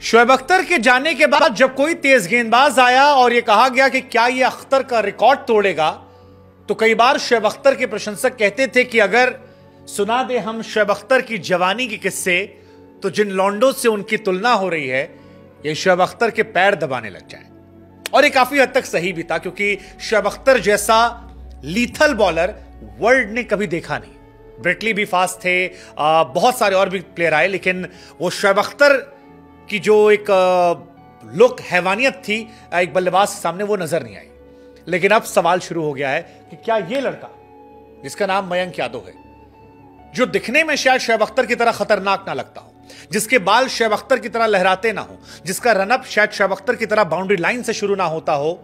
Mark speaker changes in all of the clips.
Speaker 1: शोएब अख्तर के जाने के बाद जब कोई तेज गेंदबाज आया और यह कहा गया कि क्या यह अख्तर का रिकॉर्ड तोड़ेगा, तो कई बार शोएब अख्तर के प्रशंसक कहते थे कि अगर सुना दे हम शोएब अख्तर की जवानी के किस्से, तो जिन लॉन्डो से उनकी तुलना हो रही है ये शोएब अख्तर के पैर दबाने लग जाए। और ये काफी हद तक सही भी था, क्योंकि शोएब अख्तर जैसा लीथल बॉलर वर्ल्ड ने कभी देखा नहीं। ब्रेटली भी फास्ट थे, बहुत सारे और भी प्लेयर आए, लेकिन वो शोएब अख्तर की जो एक लुक हैवानियत थी एक बल्लेबाज के सामने वो नजर नहीं आई। लेकिन अब सवाल शुरू हो गया है कि क्या ये लड़का जिसका नाम मयंक यादव है, जो दिखने में शायद शोएब अख्तर की तरह खतरनाक ना लगता हो, जिसके बाल शोएब अख्तर की तरह लहराते ना हो, जिसका रनअप शायद शोएब अख्तर की तरह बाउंड्री लाइन से शुरू ना होता हो,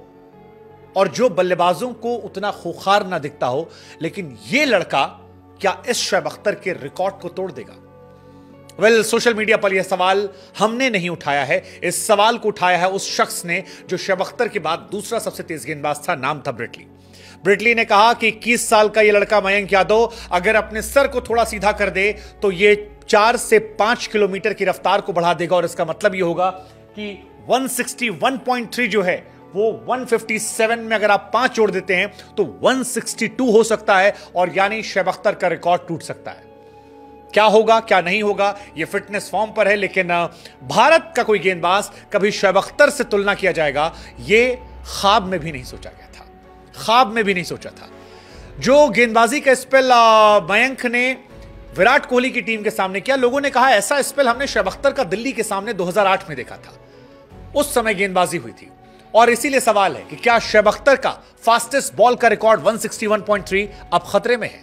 Speaker 1: और जो बल्लेबाजों को उतना खूंखार ना दिखता हो, लेकिन यह लड़का क्या इस शोएब अख्तर के रिकॉर्ड को तोड़ देगा? सोशल मीडिया पर यह सवाल हमने नहीं उठाया है, इस सवाल को उठाया है उस शख्स ने जो शोएब अख्तर के बाद दूसरा सबसे तेज गेंदबाज था, नाम था ब्रेटली। ब्रेटली ने कहा कि 21 साल का यह लड़का मयंक यादव अगर अपने सर को थोड़ा सीधा कर दे तो यह 4 से 5 किलोमीटर की रफ्तार को बढ़ा देगा, और इसका मतलब यह होगा कि 161.3 जो है वो 157 में अगर आप 5 जोड़ देते हैं तो 162 हो सकता है, और यानी शोएब अख्तर का रिकॉर्ड टूट सकता है। क्या होगा क्या नहीं होगा यह फिटनेस फॉर्म पर है, लेकिन भारत का कोई गेंदबाज कभी शोएब अख्तर से तुलना किया जाएगा यह ख्वाब में भी नहीं सोचा गया था, ख्वाब में भी नहीं सोचा था। जो गेंदबाजी का स्पेल मयंक ने विराट कोहली की टीम के सामने किया, लोगों ने कहा ऐसा स्पेल हमने शोएब अख्तर का दिल्ली के सामने 2008 में देखा था, उस समय गेंदबाजी हुई थी। और इसीलिए सवाल है कि क्या शोएब अख्तर का फास्टेस्ट बॉल का रिकॉर्ड 161.3 अब खतरे में है?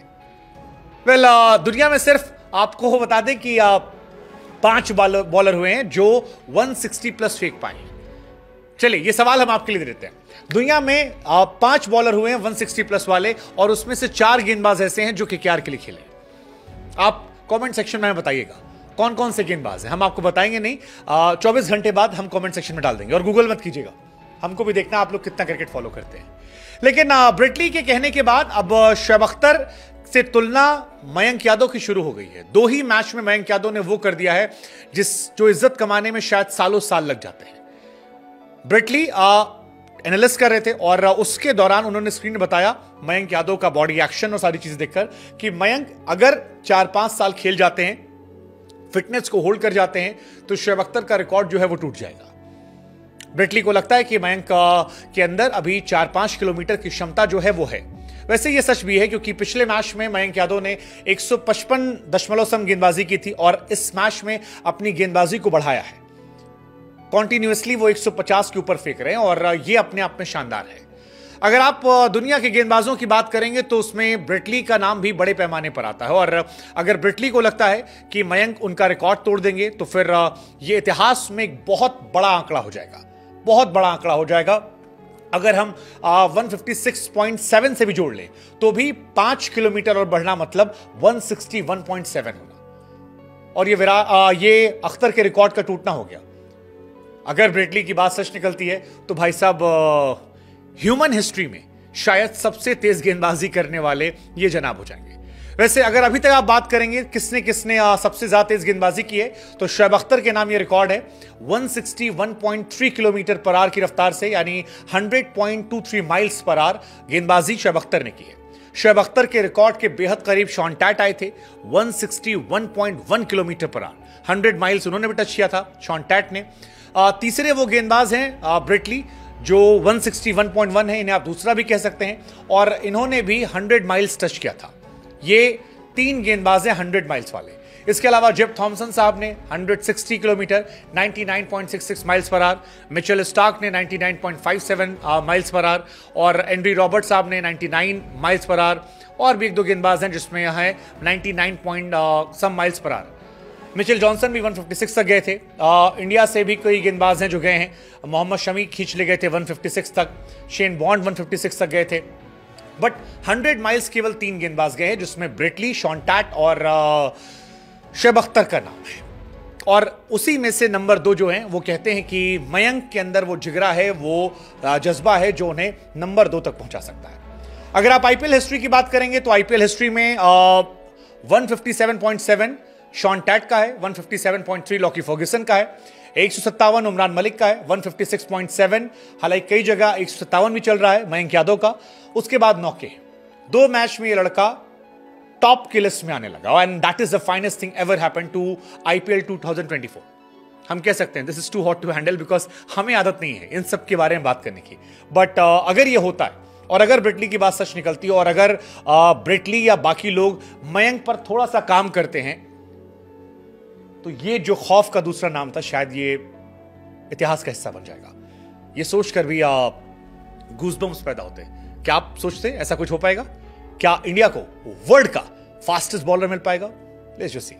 Speaker 1: दुनिया में सिर्फ आपको बता दें कि 5 बॉलर हुए हैं जो 160 प्लस फेंक पाए। चलिए ये सवाल हम आपके लिए देते हैं। दुनिया में 5 बॉलर हुए हैं 160 प्लस वाले, और उसमें से 4 गेंदबाज ऐसे हैं जो केकेआर के लिए खेले। आप कमेंट सेक्शन में बताइएगा कौन कौन से गेंदबाज हैं। हम आपको बताएंगे नहीं, 24 घंटे बाद हम कमेंट सेक्शन में डाल देंगे। और गूगल मत कीजिएगा, हमको भी देखना आप लोग कितना क्रिकेट फॉलो करते हैं। लेकिन ब्रेटली के कहने के बाद अब शोएब अख्तर से तुलना मयंक यादव की शुरू हो गई है। 2 ही मैच में मयंक यादव ने वो कर दिया है जो इज्जत कमाने में शायद सालों साल लग जाते हैं। ब्रेटली एनालिस्ट कर रहे थे और उसके दौरान उन्होंने स्क्रीन में बताया मयंक यादव का बॉडी एक्शन और सारी चीजें देखकर कि मयंक अगर 4-5 साल खेल जाते हैं, फिटनेस को होल्ड कर जाते हैं, तो शोएब अख्तर का रिकॉर्ड जो है वो टूट जाएगा। ब्रेटली को लगता है कि मयंक के अंदर अभी 4-5 किलोमीटर की क्षमता जो है वो है। वैसे ये सच भी है, क्योंकि पिछले मैच में मयंक यादव ने 155 गेंदबाजी की थी और इस मैच में अपनी गेंदबाजी को बढ़ाया है। कॉन्टिन्यूअसली वो 150 के ऊपर फेंक रहे हैं और ये अपने आप में शानदार है। अगर आप दुनिया के गेंदबाजों की बात करेंगे तो उसमें ब्रेटली का नाम भी बड़े पैमाने पर आता है, और अगर ब्रेटली को लगता है कि मयंक उनका रिकॉर्ड तोड़ देंगे तो फिर ये इतिहास में एक बहुत बड़ा आंकड़ा हो जाएगा, बहुत बड़ा आंकड़ा हो जाएगा। अगर हम 156.7 से भी जोड़ लें तो भी 5 किलोमीटर और बढ़ना मतलब 161.7 होना, और ये अख्तर के रिकॉर्ड का टूटना हो गया। अगर ब्रेटली की बात सच निकलती है तो भाई साहब ह्यूमन हिस्ट्री में शायद सबसे तेज गेंदबाजी करने वाले ये जनाब हो जाएंगे। वैसे अगर अभी तक आप बात करेंगे किसने किसने सबसे ज्यादा तेज गेंदबाजी की है, तो शोएब अख्तर के नाम ये रिकॉर्ड है 161.3 किलोमीटर पर आवर की रफ्तार से, यानी 100.23 माइल्स पर आवर गेंदबाजी शोएब अख्तर ने की है। शोएब अख्तर के रिकॉर्ड के बेहद करीब शॉन टैट आए थे 161.1 किलोमीटर पर आवर, 100 माइल्स उन्होंने भी टच किया था शॉन टैट ने। तीसरे वो गेंदबाज हैं ब्रेटली जो 161.1 है, इन्हें आप दूसरा भी कह सकते हैं, और इन्होंने भी 100 माइल्स टच किया था। ये 3 गेंदबाज हैं 100 माइल्स वाले। इसके अलावा जेफ थॉमसन साहब ने 160 kilometre 99.66 miles per hour, Mitchell Starc ने 99.57 माइल्स पर आवर, और एंड्री रॉबर्ट साहब ने 99 माइल्स पर आवर, और भी 1-2 गेंदबाज हैं जिसमें है 99 miles per hour. Mitchell Johnson भी 156 तक गए थे। इंडिया से भी कई गेंदबाज हैं जो गए हैं। मोहम्मद शमी खींच ले गए थे 156 तक, शेन बॉन्ड 156 तक गए थे, बट 100 माइल्स केवल 3 गेंदबाज गए हैं, जिसमें ब्रेटली, शॉन टैट और शोएब अख्तर का नाम है। और उसी में से नंबर 2 जो हैं वो कहते हैं कि मयंक के अंदर वो जिगरा है, वो जज्बा है जो उन्हें नंबर 2 तक पहुंचा सकता है। अगर आप आईपीएल हिस्ट्री की बात करेंगे तो आईपीएल हिस्ट्री में 157.7 शॉन टैट का है 157.3, लॉकी फर्ग्यूसन का है 157, उमरान मलिक का है 156.7, हालांकि कई जगह 157 भी चल रहा है मयंक यादव का। उसके बाद नौके 2 मैच में ये लड़का टॉप की लिस्ट में आने लगा, and that is the finest thing ever happen to IPL 2024। हम कह सकते हैं this is too hot to handle, because हमें आदत नहीं है इन सब के बारे में बात करने की। बट अगर ये होता है और अगर ब्रेटली की बात सच निकलती है और अगर ब्रेटली या बाकी लोग मयंक पर थोड़ा सा काम करते हैं, तो ये जो खौफ का दूसरा नाम था शायद ये इतिहास का हिस्सा बन जाएगा। ये सोचकर भी गूज़बम्स पैदा होते हैं। क्या आप सोचते हैं ऐसा कुछ हो पाएगा? क्या इंडिया को वर्ल्ड का फास्टेस्ट बॉलर मिल पाएगा? Let's just see.